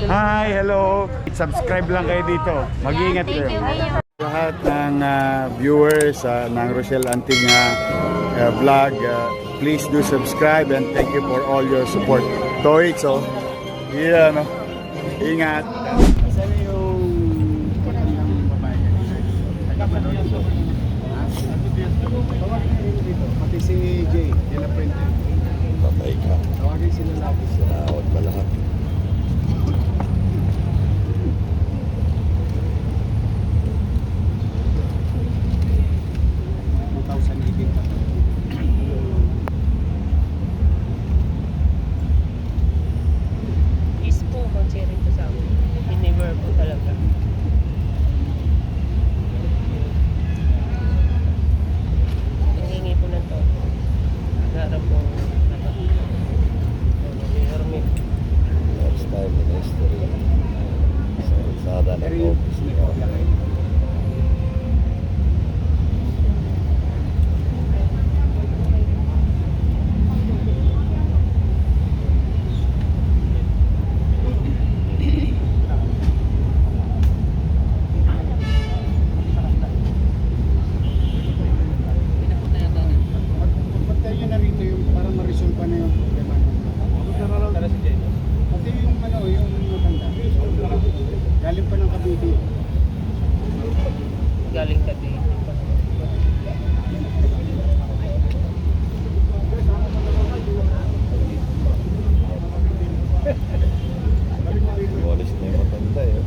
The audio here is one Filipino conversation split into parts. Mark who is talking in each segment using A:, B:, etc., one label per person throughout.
A: Hi, hello. Subscribe lang kayo dito. Mag-iingat kayo. Lahat ng viewers ng Rochelle Anting vlog, please do subscribe and thank you for all your support. Toits, oh. Yeah, no. Ingat. Saan yung patandang babae kanina? Pati si Jay, yan ang print.
B: Patay ka.
A: Tawagin sila lagi.
B: Sinawad pa lahat.
C: Ispo, konseri ito sa amin. Deliver po talaga. Hihingi po na to. Harap po. Hermit.
B: First time in history. Sa kalsada ng office niya.
A: Pagpatay nyo na rito yung para ma-resolve pa na yung problema. Pati yung yung matanda. Galing pa ng Cavite.
C: Galing ka din.
B: Walis na yung matanda eh.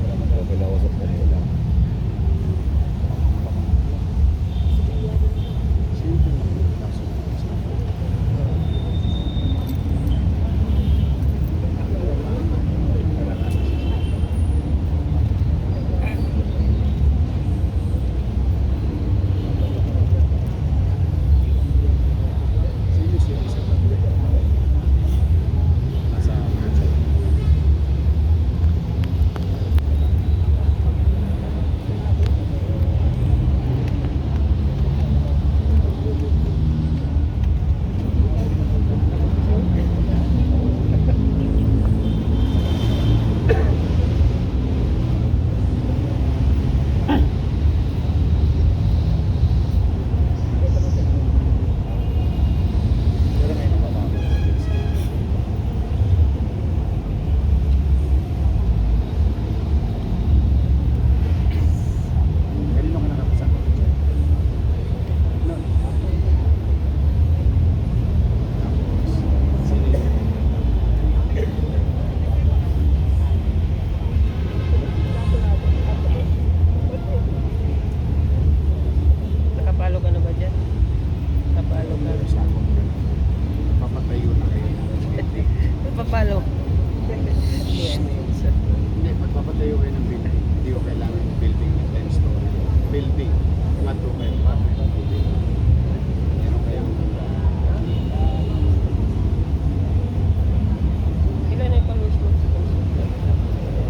B: Pinausap na nila. Nakapalo ka na ba dyan? Nakapalo ka.
A: Papatayo na kayo.
C: Napapalo.
A: Hindi, magpapatayo kayo ng building. Hindi ko kailangan ng building na 10 story. Building. Mga 2 kayo. Meron kayong
C: Ilan na yung palos mo?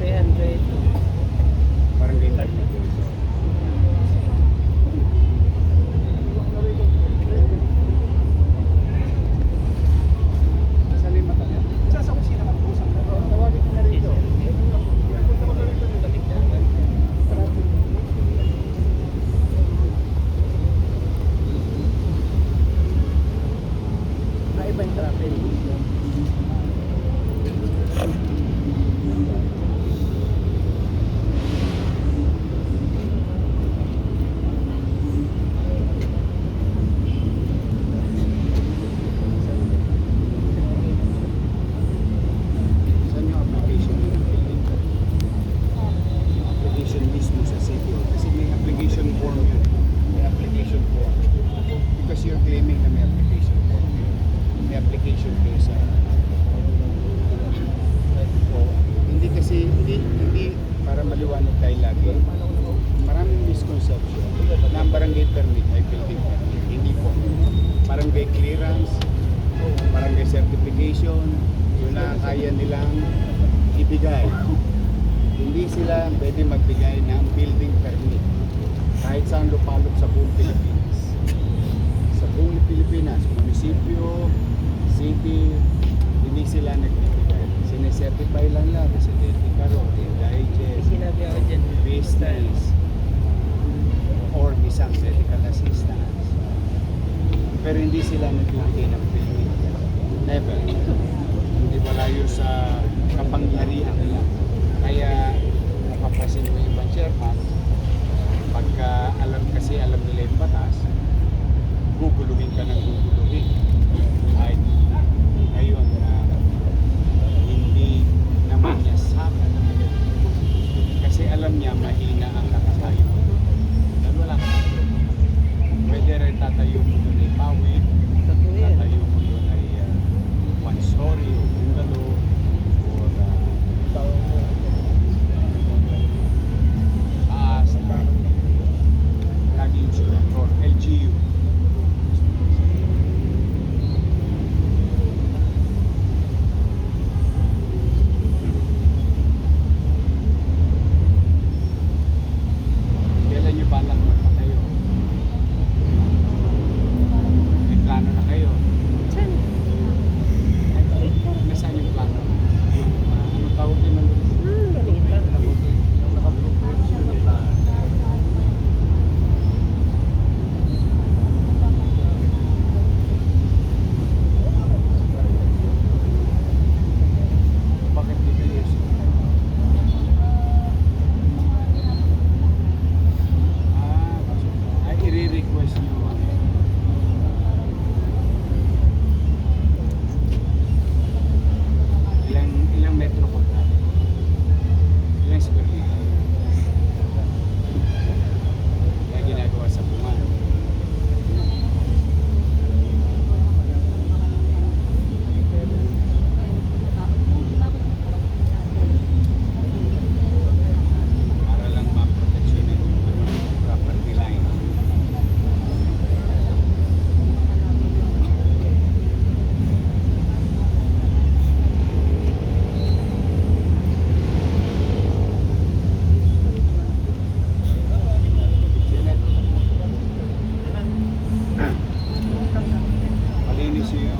C: 300.
A: parang ganyan. Saan yung matanda? Sa kusina mag-usap na. Tawagin ko na rito.
C: Ibang traffic.
A: Saan yung application ng building? Application mismo sa city. Kasi may application form yun. May application form. Because you're claiming na may application form yun. May application kayo sa... Hindi kasi, hindi para maliwanag tayo lagi. Maraming misconception na ang barangay permit ay building permit. Hindi po. Barangay clearance, barangay certification, yun na kaya nilang ibigay. Hindi sila pwede magbigay ng building permit kahit saan lupalop sa buong Pilipinas. Sa buong Pilipinas, munisipyo, city, hindi sila nagbibigay. certify lang lang, residente ka ro,
C: May
A: digest,
C: sinabi ako dyan.
A: business, or isang medical assistance. Pero hindi sila nagbibigay ng permit. Never. Hindi wala yun sa kapangyarihan nila. Kaya napapasin mo yung ibang chairman, pagka alam nila yung batas, guguluhin ka ng guguluhin. Kahit ngayon na hindi naman niya sama. Kasi alam niya mahina ang nakatayo. Dahil wala ka na. Pwede rin tatayo mo doon ay pawid, tatayo mo doon ay one story o bungalow or taas, lagi insurance or LGU. Kailan nyo balak magpatayo? May plano na kayo?
C: Saan?
A: Nasaan yung plano? Yung, anong tawag yun ng
C: Maliit lang.
A: bakit dito yun? Ay, i-request nyo. Ilang metro po tayo? Ilang square meter? Kaya ginagawa sa bunga. Para lang ma-protection yung property line. Malinis yung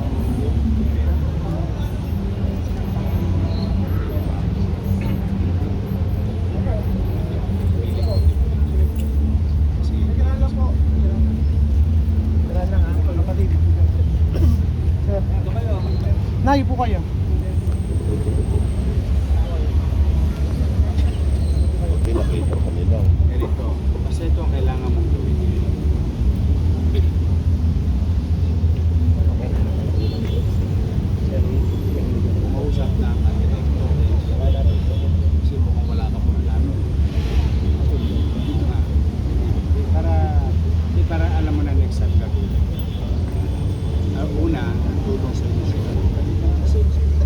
D: Nayo po kayo.
B: Pinakita ko nila.
A: ganito. Basta ito ang kailangan mong gawin. Mausap na ang direkto. Kasi mukhang wala ka pong plano. Para alam mo na next time gagawin. Una, ang tulong sa inyo sila.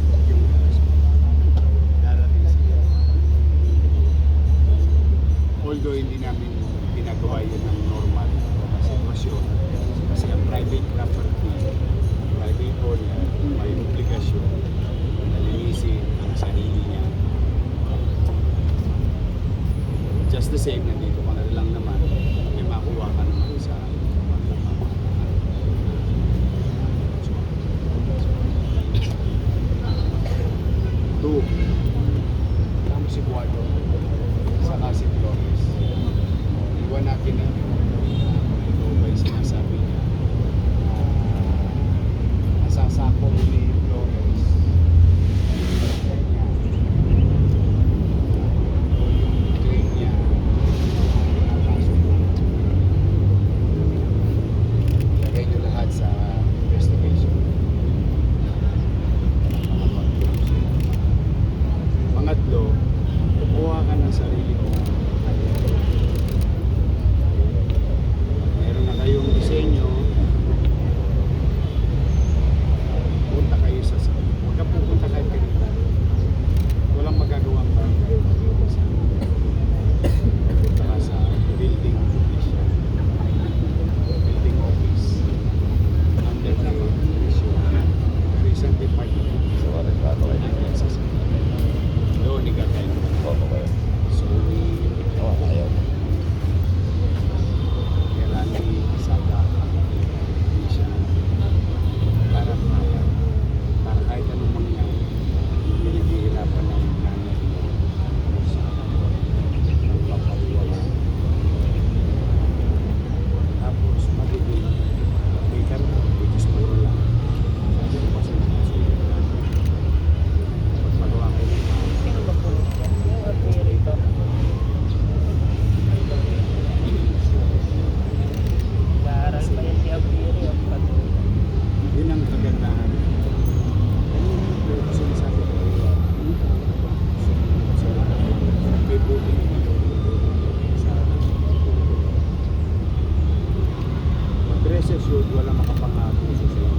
A: wala makapangako sa iyo.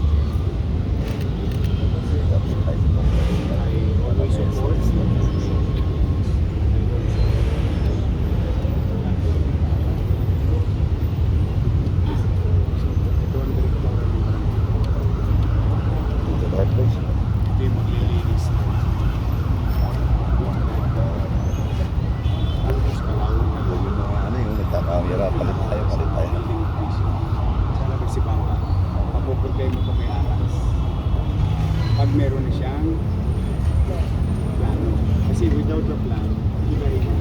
B: Tapos kahit kung
A: I always support. Ito ang direktor ng
B: dito lahat guys.
A: hindi maglilinis. Tapos kalawin na
B: Yung mga ano yung nagkakamera, palit tayo.
A: sana kasi baka mapoproblema ko may atas. Pag meron na siyang plano. Kasi without the plan, iba-iba.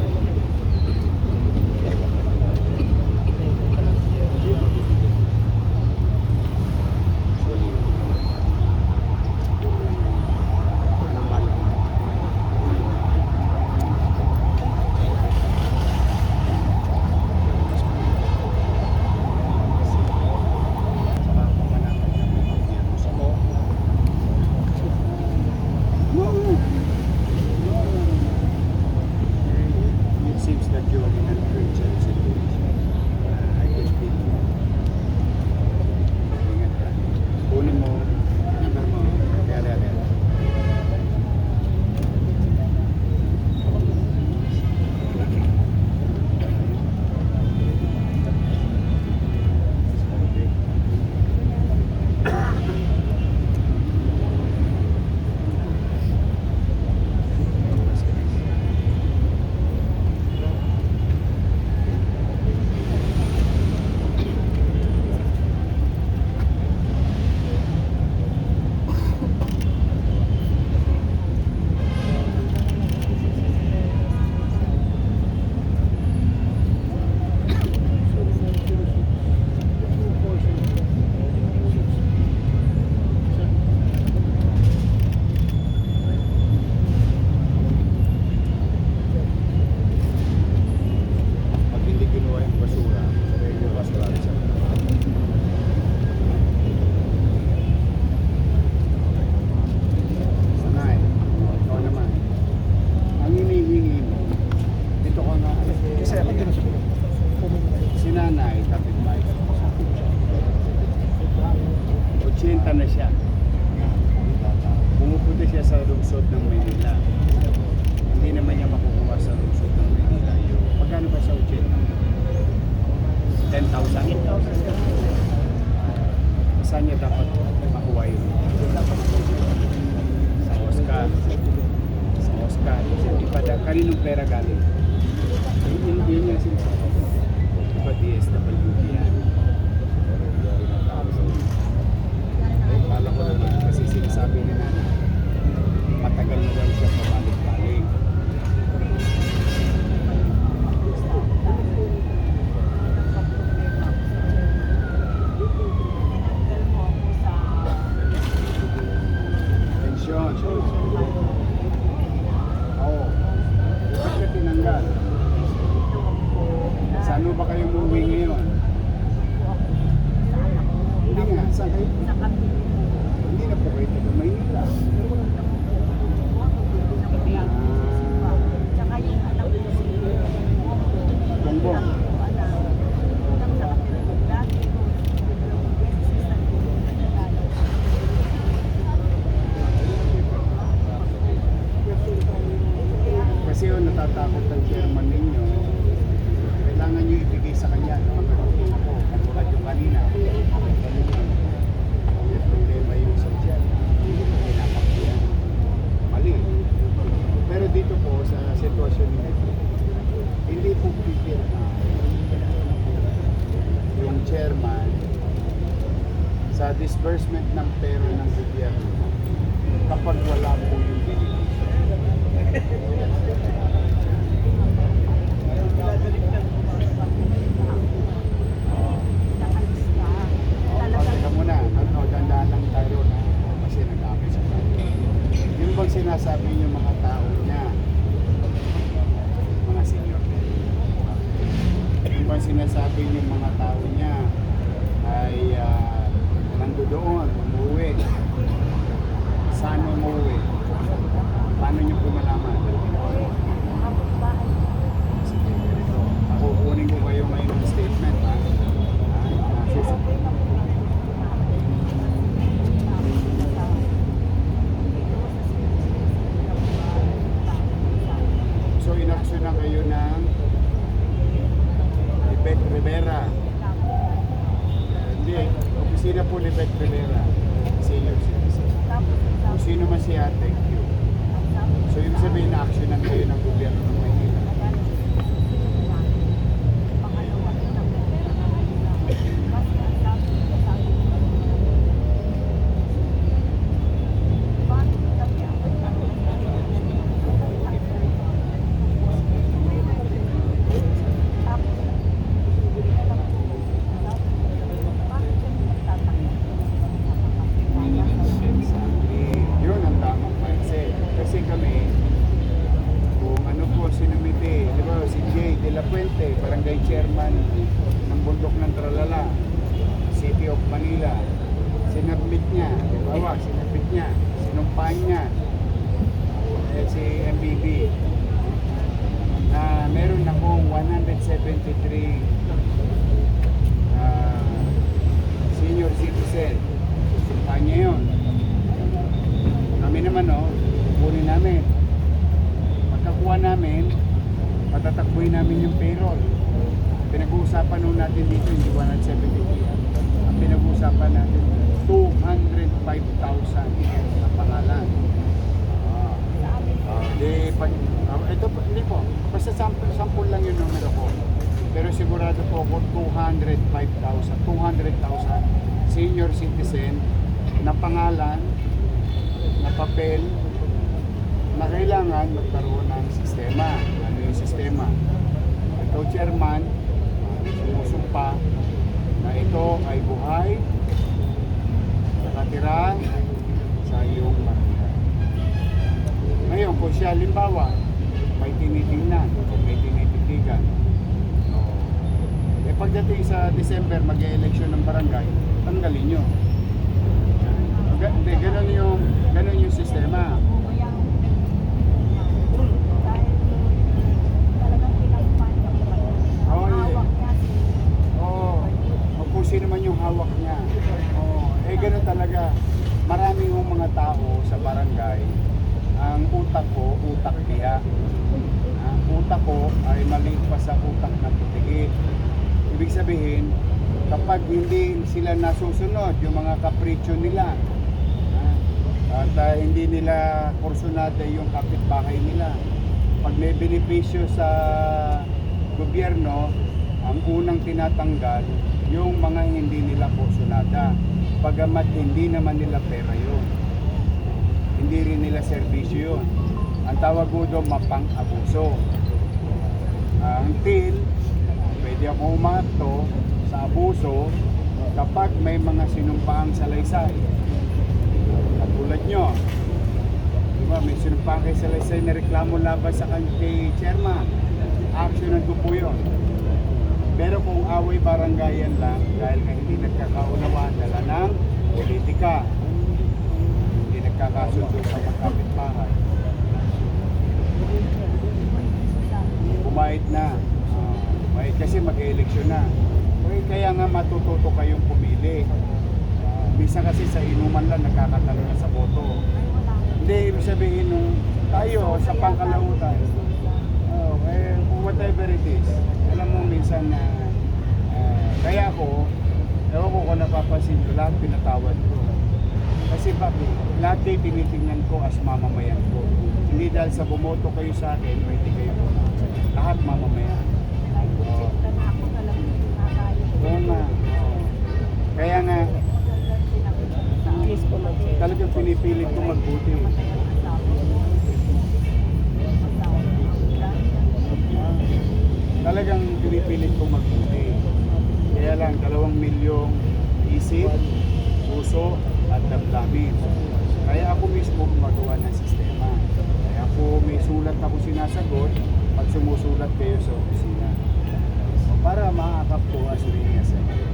A: Actually, anong bala? Saka panganakan ng gobyerno sa mo. It seems that you're in an urgent situation. I can feel you. Ingat ka. Kunin mo, number mo, kaya. Pag hindi kinuha yung basura, sabihin yung basura rin siya. Sanay, ikaw naman. Ang hinihingi mo, dito ka nga, kasi ako din si nanay, kapitbahay ka sa 80 na siya. Pumupunta siya sa lungsod ng Manila. Hindi naman niya makukuha sa lungsod ng Manila yung magkano ba sa 80? 10,000? Saan niya dapat makuha yun? Sa Oscar. Sa Oscar. Kaninong pera galing? Yun nga sinasabi. Diba DSWD yan? Kala ko naman kasi sinasabi ni nanay, matagal na daw siya pabalik-balik. Pensyon. Oo. Bakit ka tinanggal? Saan mo ba kayo umuwi ngayon? Hindi nga, saan kayo? Hindi na po kayo taga Maynila. Bongbong. Kasi yun, natatakot ang chairman ninyo. Kailangan nyo ibigay sa kanya. Katulad yung kanina. May problema yung sa dyan. Hindi ko pinapakyan. Mali. Pero dito po sa sitwasyon nito, hindi po pipirma yung chairman sa disbursement ng pera ng gobyerno kapag wala po yung beneficiary. Teka muna, dandaan lang tayo na kasi nag-aapit sa tayo. Yun bang sinasabi niyo mga tao niya, mga senior? Yun bang sinasabi niyo mga tao niya ay nandoon, umuwi? Saan umuwi? Paano niyo po malaman? Elizabeth Rivera, senior citizen. Kung sino man siya, thank you. So ibig sabihin na actionan kayo ng gobyerno ng Maynila. Yun ang tamang mindset. Kasi kami, kung ano po sinumite, di ba, si Jay De La Puente, barangay chairman ng Bundok ng Tralala, City of Manila, sinabit niya, di ba, sinabit niya, sinumpahan niya, si MBB, na meron akong 173 senior citizen. Sumpahan niya yun. Kami naman, kukunin namin. Pagkakuha namin, patatakbuhin namin yung payroll. Pinag-uusapan nun natin dito, hindi 173. Ang pinag-uusapan natin, 205,000 na pangalan. Hindi po, basta sample lang yung numero ko. Pero sigurado po ako 200,000 senior citizen na pangalan, na papel, na kailangan magkaroon ng sistema. Ano yung sistema? Ito, chairman, sumusumpa na ito ay buhay, nakatira sa iyong barangay. Ngayon, kung siya, limbawa, may tinitingnan, kung may tinititigan, pagdating sa December, mag-e-election ng barangay, tanggalin nyo. Hindi, ganun yung sistema. Kung sino man yung hawak niya. Ganun talaga. Maraming yung mga tao sa barangay, ang utak ko, utak niya. Ang utak ko ay maliit pa sa utak ng putigit. Ibig sabihin, kapag hindi sila nasusunod yung mga kapritsyo nila, at hindi nila kursunada yung kapitbahay nila, pag may benepisyo sa gobyerno, ang unang tinatanggal yung mga hindi nila kursunada, pagamat hindi naman nila pera yun, hindi rin nila serbisyo yun. Ang tawag ko doon, mapang-abuso. Until pwede ako umakto sa abuso kapag may mga sinumpaang salaysay. Katulad nyo, diba, may sinumpaang kay salaysay na reklamo laban sa kay chairman. Actionan ko po yun. Pero kung away barangayan lang, dahil nga hindi nagkakaunawaan, dala ng politika, hindi nagkakasundo sa magkapitbahay, bumait na. Kasi mag-eleksyon na. Kaya nga matututo kayong pumili. Bisa kasi sa inuman lang nakakatalo na sa boto. Hindi, ibig sabihin nung tayo sa pangkalautan, whatever it is, alam mo minsan na kaya ako, ewan ko kung napapansin ko, lahat pinatawad ko. Kasi bakit? Lahat ay tinitingnan ko as mamamayan ko. Hindi dahil sa bumoto kayo sa akin, pwede kayo bumoto. Lahat mamamayan. Oo nga. Kaya nga,
C: Yes po, Ma'am Chair.
A: talagang pinipilit ko magbuti. Talagang pinipilit ko magbuti. Kaya lang, 2 milyong isip, puso, at damdamin. Kaya ako mismo gumagawa ng sistema. Kaya ako may sulat ako sinasagot pag sumusulat kayo sa opisina. Para ma-akap ko as rin sa inyo.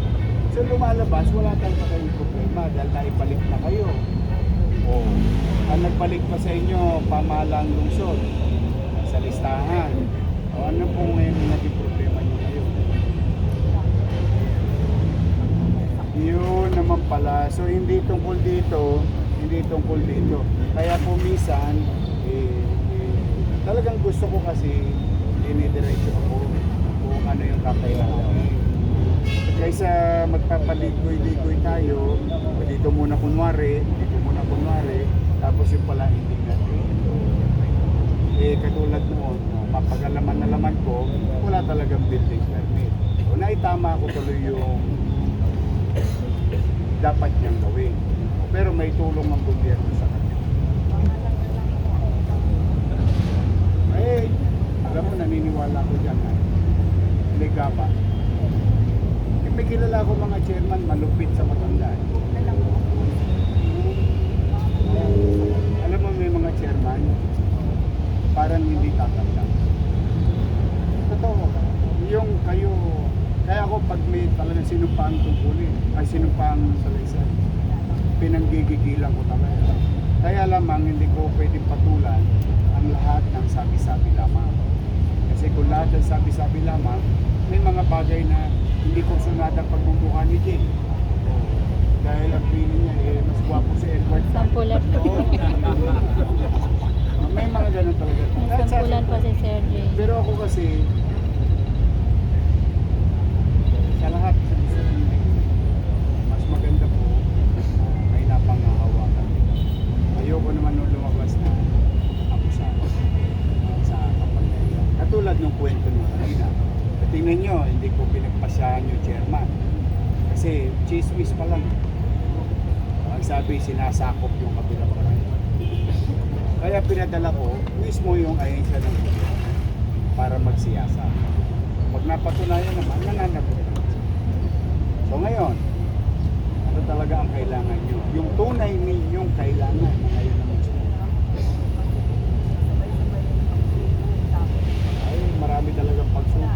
A: So lumalabas, wala talaga kayong problema dahil naibalik na kayo. Ang nagbalik pa sa inyo, pamahalang lungsod sa listahan. Ano po ngayon yung naging problema nyo ngayon? Yun naman pala. So hindi tungkol dito, Kaya po minsan, talagang gusto ko kasi dinidiretso ako kung ano yung kakailangan. Kaysa magpapaligoy-ligoy tayo, dito muna kunwari, tapos yung pala hindi natin. Eh katulad noon, mapagalaman na laman ko, wala talagang building permit. O naitama ko tuloy yung dapat niyang gawin. Pero may tulong ang gobyerno sa kanya. Eh, alam mo, naniniwala ko dyan na legaba. May kilala ko mga chairman malupit sa matanda. Alam mo, may mga chairman parang hindi tatanda. Totoo. Yung kayo, kaya ako pag may talagang sinumpang tungkulin, ay sinumpang salaysay, pinanggigigilan ko talaga. Kaya lamang hindi ko pwedeng patulan ang lahat ng sabi-sabi lamang. Kasi kung lahat ng sabi-sabi lamang, may mga bagay na hindi ko sunod ang pagmumukha ni Jay. Dahil ang feeling niya mas gwapo si Edward.
D: Sampulan po.
A: Oo. May mga ganun talaga.
D: May sampulan pa si Sir Jay.
A: Pero ako kasi, sa lahat, mas maganda po may napangahawakan. Ayoko naman nung lumabas na abusado sa kapatid. Katulad ng kwento nyo kanina. Tingnan nyo, hindi ko pinagpasyahan yung chairman. Kasi chismis pa lang. Ang sabi, sinasakop yung kabilang barangay. Kaya pinadala ko mismo yung ahensya ng gobyerno para magsiyasa. Pag napatunayan naman, nananagot naman siya. So ngayon, ano talaga ang kailangan nyo? Yung tunay ninyong kailangan na ngayon naman siya. Ay, marami talagang pagsuko.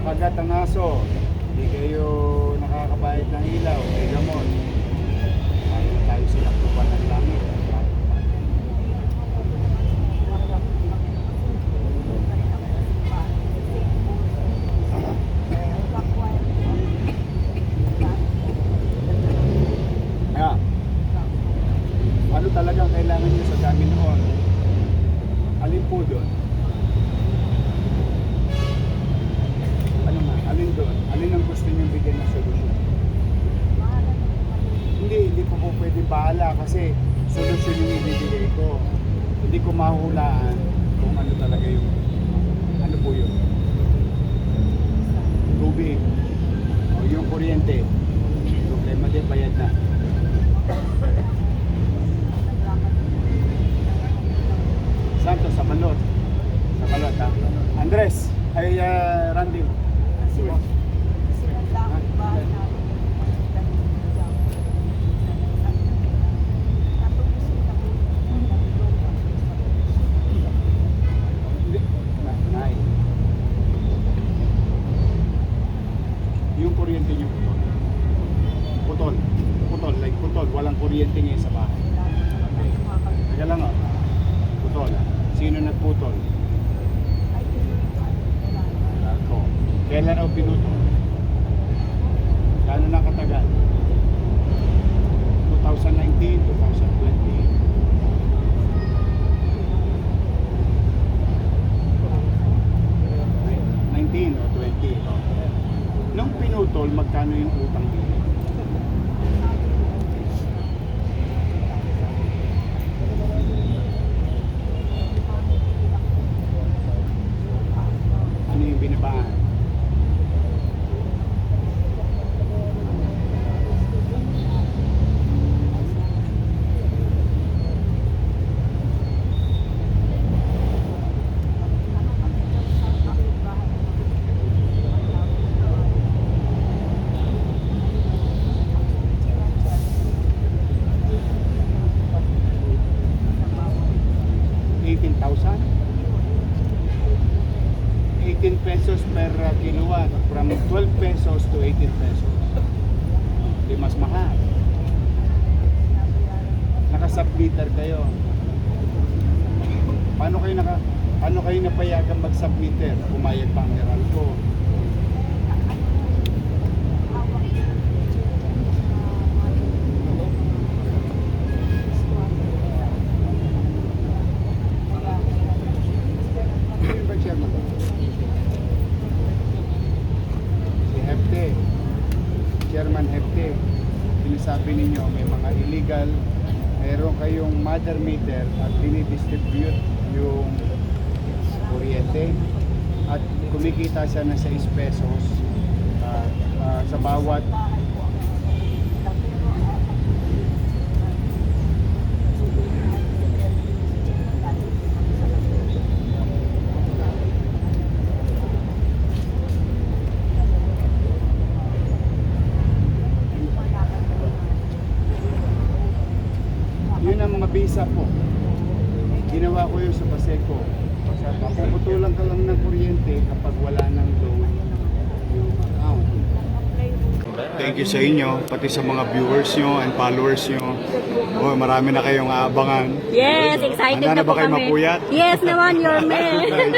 A: Nakagat ang aso, hindi kayo nakakabayad ng ilaw, may gamot. Ayaw tayo sinaktupan ng langit. Kaya, ano talagang kailangan nyo sa dami noon? Alin po doon? Alin doon? Alin ang gusto niyong bigyan ng solusyon? Hindi po pwede bahala kasi solusyon yung ibibigay ko. Hindi ko mahulaan kung ano talaga yung ano po yun. Tubig o yung kuryente. Problema din, bayad na. Santo, sa Balot. Sa Balot, ha? Andres, ay Randy. Yung kuryente niyo putol. Putol, like putol. Walang kuryente ngayon sa bahay. Teka lang oh. Putol. Sino nagputol? Ako. Kailan ako pinutol? Kano na katagal? 2019, 2020. 19 o 20. Nung pinutol, magkano yung utang nila? Ano yung binabaan? Pesos per kilowatt, from 12 pesos to 18 pesos. Di mas mahal. Naka-submeter kayo. Paano kayo napayagan mag-submeter? Pumayag pa ang Meralco. kasi sinasabi ninyo may mga illegal, meron kayong mother meter at dinidistribute yung kuryente at kumikita siya ng 6 pesos sa bawat yun ang mga visa po. Ginawa ko yun sa Paseco. Mapuputulan ka lang ng kuryente kapag wala ng load yung account. Thank you sa inyo, pati sa mga viewers nyo and followers nyo. Oh, marami na kayong aabangan.
D: Yes, excited
A: Handa na
D: na po
A: ba kayo
D: kami.
A: mapuyat?
D: Yes naman, your man.